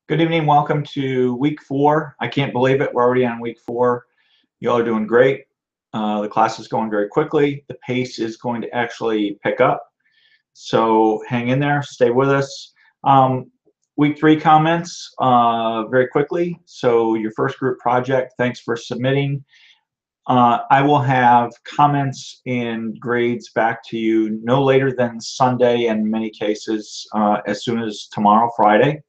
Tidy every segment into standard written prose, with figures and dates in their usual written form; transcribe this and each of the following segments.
Good evening. Welcome to week 4. I can't believe it. We're already on week 4. You all are doing great. The class is going very quickly. The pace is going to actually pick up. So hang in there. Stay with us. Week 3 comments very quickly. So your first group project, thanks for submitting. I will have comments and grades back to you no later than Sunday, and in many cases as soon as tomorrow, Friday.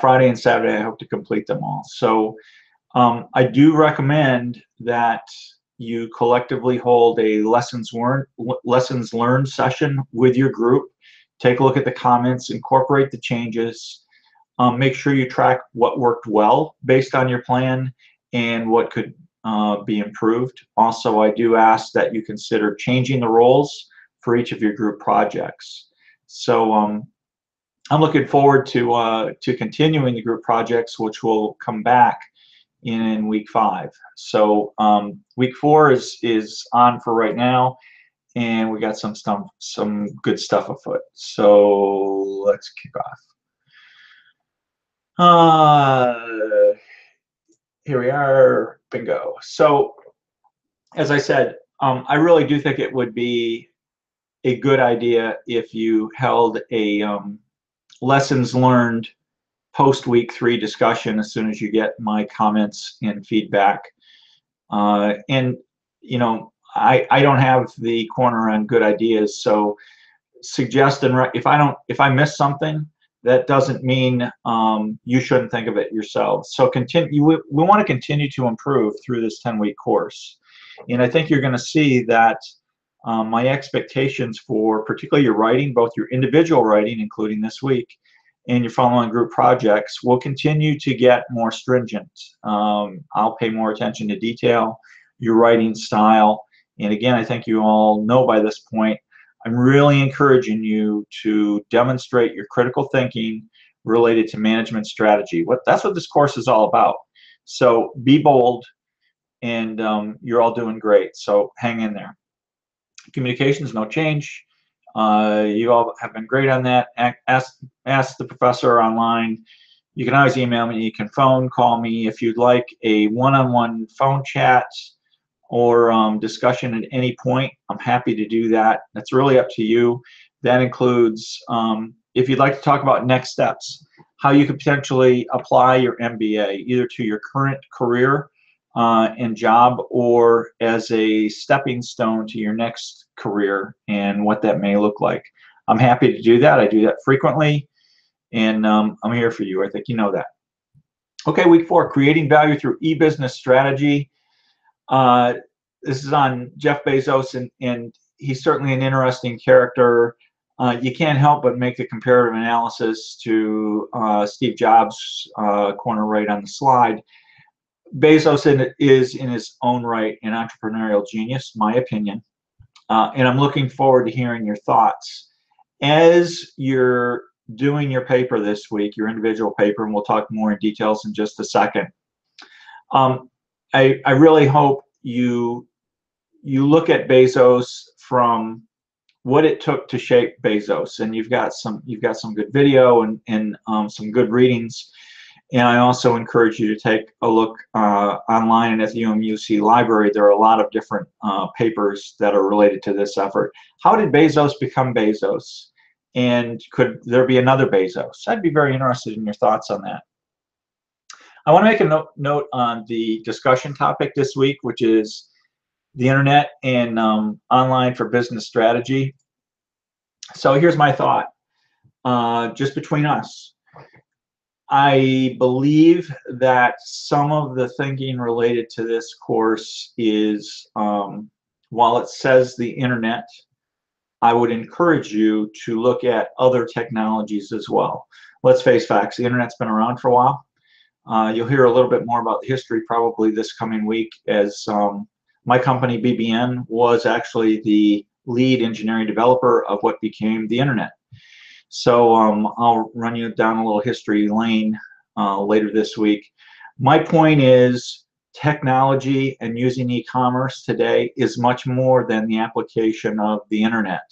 Friday and Saturday, I hope to complete them all. So I do recommend that you collectively hold a lessons learned session with your group. Take a look at the comments, incorporate the changes, make sure you track what worked well based on your plan and what could be improved. Also, I do ask that you consider changing the roles for each of your group projects. So I'm looking forward to continuing the group projects, which will come back in week 5. So week 4 is on for right now, and we got some good stuff afoot. So let's kick off. Here we are. Bingo. So as I said, I really do think it would be a good idea if you held a lessons learned post week 3 discussion as soon as you get my comments and feedback. And you know, I don't have the corner on good ideas, so suggest and if I miss something, that doesn't mean you shouldn't think of it yourselves. So we want to continue to improve through this 10-week course, and I think you're going to see that my expectations for particularly your writing, both your individual writing, including this week, and your following group projects, will continue to get more stringent. I'll pay more attention to detail, your writing style, and again, I think you all know by this point, I'm really encouraging you to demonstrate your critical thinking related to management strategy. That's what this course is all about. So be bold, and you're all doing great, so hang in there. Communications, no change. You all have been great on that. Ask the professor online. You can always email me. You can call me if you'd like a one-on-one phone chat or discussion at any point. I'm happy to do that. That's really up to you. That includes if you'd like to talk about next steps, how you could potentially apply your MBA either to your current career and job, or as a stepping stone to your next career and what that may look like. I'm happy to do that. I do that frequently, and I'm here for you. I think you know that. Okay, week 4, creating value through e-business strategy. This is on Jeff Bezos, and he's certainly an interesting character. You can't help but make the comparative analysis to Steve Jobs, corner right on the slide. Bezos is in his own right an entrepreneurial genius, my opinion, and I'm looking forward to hearing your thoughts. As you're doing your paper this week, your individual paper, and we'll talk more in details in just a second, I really hope you look at Bezos from what it took to shape Bezos, and you've got some good video and some good readings. And I also encourage you to take a look online, and at the UMUC library, there are a lot of different papers that are related to this effort. How did Bezos become Bezos? And could there be another Bezos? I'd be very interested in your thoughts on that. I want to make a note on the discussion topic this week, which is the internet and online for business strategy. So here's my thought, just between us. I believe that some of the thinking related to this course is, while it says the internet, I would encourage you to look at other technologies as well. Let's face facts, the internet's been around for a while. You'll hear a little bit more about the history probably this coming week, as my company, BBN, was actually the lead engineering developer of what became the internet. So I'll run you down a little history lane later this week. My point is, technology and using e-commerce today is much more than the application of the internet.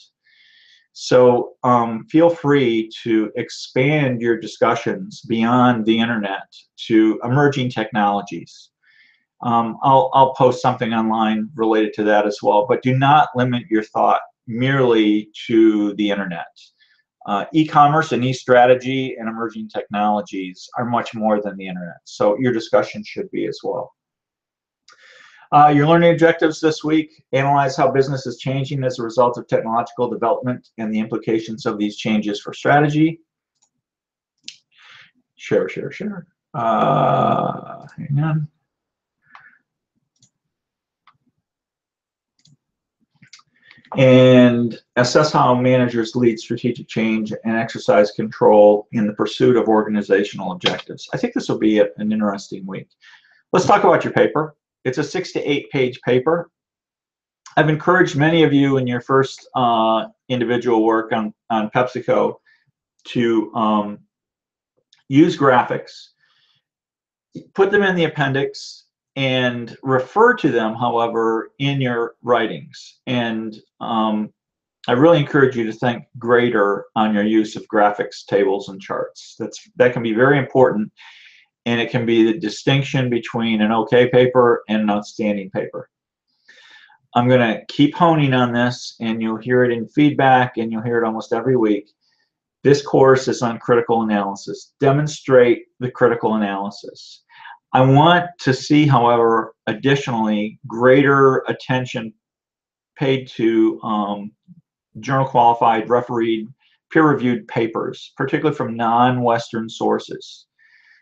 So feel free to expand your discussions beyond the internet to emerging technologies. I'll post something online related to that as well, but do not limit your thought merely to the internet. E-commerce and e-strategy and emerging technologies are much more than the internet, so your discussion should be as well. Your learning objectives this week: analyze how business is changing as a result of technological development and the implications of these changes for strategy. Share. Hang on. And assess how managers lead strategic change and exercise control in the pursuit of organizational objectives. I think this will be an interesting week. Let's talk about your paper. It's a 6 to 8 page paper. I've encouraged many of you in your first individual work on PepsiCo to use graphics, put them in the appendix, and refer to them, however, in your writings. And I really encourage you to think greater on your use of graphics, tables, and charts. That can be very important, and it can be the distinction between an okay paper and an outstanding paper. I'm going to keep honing on this, and you'll hear it in feedback, and you'll hear it almost every week. This course is on critical analysis. Demonstrate the critical analysis. I want to see, however, additionally, greater attention paid to journal qualified, refereed, peer-reviewed papers, particularly from non-Western sources.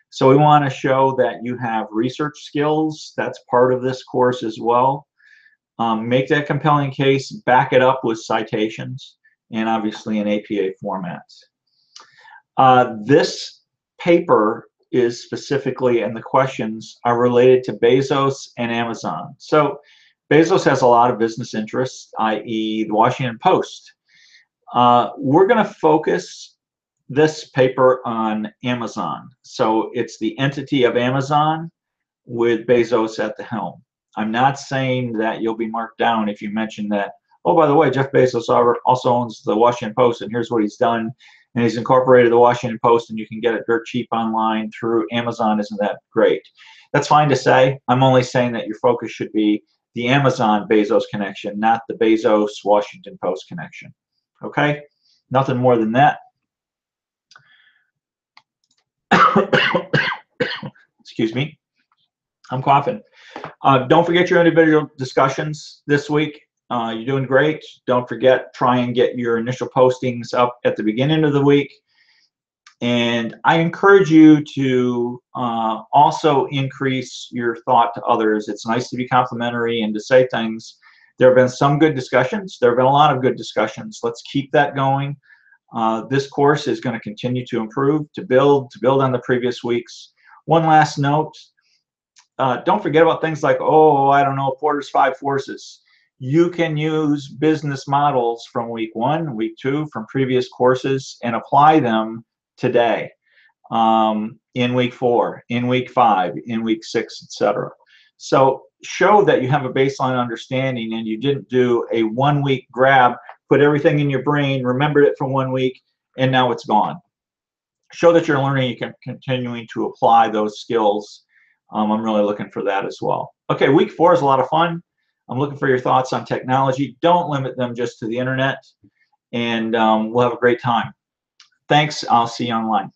So we want to show that you have research skills. That's part of this course as well. Make that compelling case, back it up with citations, and obviously in APA formats. This paper is specifically, and the questions are related to Bezos and Amazon. So Bezos has a lot of business interests, i.e. the Washington Post. We're going to focus this paper on Amazon. So it's the entity of Amazon with Bezos at the helm. I'm not saying that you'll be marked down if you mention that, oh, by the way, Jeff Bezos also owns the Washington Post, and here's what he's done. And he's incorporated the Washington Post, and you can get it dirt cheap online through Amazon. Isn't that great? That's fine to say. I'm only saying that your focus should be the Amazon-Bezos connection, not the Bezos-Washington Post connection. Okay? Nothing more than that. Excuse me. I'm coughing. Don't forget your individual discussions this week. You're doing great. Don't forget, try and get your initial postings up at the beginning of the week. And I encourage you to also increase your thought to others. It's nice to be complimentary and to say things. There have been some good discussions. There have been a lot of good discussions. Let's keep that going. This course is going to continue to improve, to build on the previous weeks. One last note. Don't forget about things like, oh, I don't know, Porter's 5 Forces. You can use business models from week 1, week 2, from previous courses and apply them today, in week 4, in week 5, in week 6, etc. So show that you have a baseline understanding and you didn't do a 1-week grab, put everything in your brain, remembered it for 1 week, and now it's gone. Show that you're learning, you're continuing to apply those skills. I'm really looking for that as well. Okay, week 4 is a lot of fun. I'm looking for your thoughts on technology. Don't limit them just to the internet, and we'll have a great time. Thanks. I'll see you online.